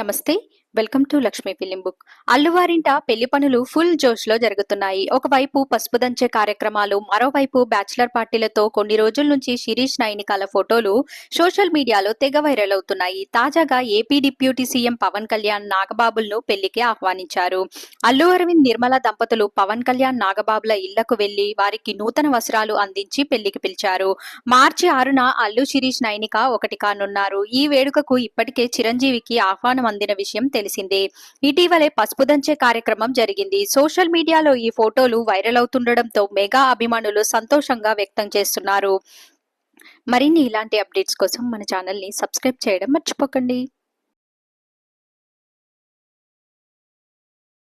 నమస్తే. Welcome to Lakshmi film book. అల్లువారింట పెళ్లి పనులు ఫుల్ జోష్ లో జరుగుతున్నాయి. ఒకవైపు పసుపు దంచే కార్యక్రమాలు, మరోవైపు బ్యాచిలర్ పార్టీలతో కొన్ని రోజుల నుంచి శిరీష్ నైనికాల ఫోటోలు సోషల్ మీడియాలో తెగ వైరల్ అవుతున్నాయి. తాజాగా AP deputy CM Pawan Kalyan నాగబాబులను పెళ్లికి ఆహ్వానించారు. అల్లు అరవింద్ నిర్మల దంపతులు పవన్ కళ్యాణ్ నాగబాబుల ఇళ్లకు వెళ్లి వారికి నూతన వస్త్రాలు అందించి పెళ్లికి పిలిచారు. మార్చి 6న అల్లు శిరీష్ నైనిక ఒకటి కానున్నారు. ఈ వేడుకకు ఇప్పటికే చిరంజీవికి ఆహ్వానం అందిన విషయం తెలిసిందే. ఇటీవలే పసుపు దంచే కార్యక్రమం జరిగింది. సోషల్ మీడియాలో ఈ ఫోటోలు వైరల్ అవుతుండడంతో మెగా అభిమానులు సంతోషంగా వ్యక్తం చేస్తున్నారు. మరిన్ని ఇలాంటి అప్డేట్స్ కోసం మన ఛానల్ ని సబ్స్క్రైబ్ చేయడం మర్చిపోకండి.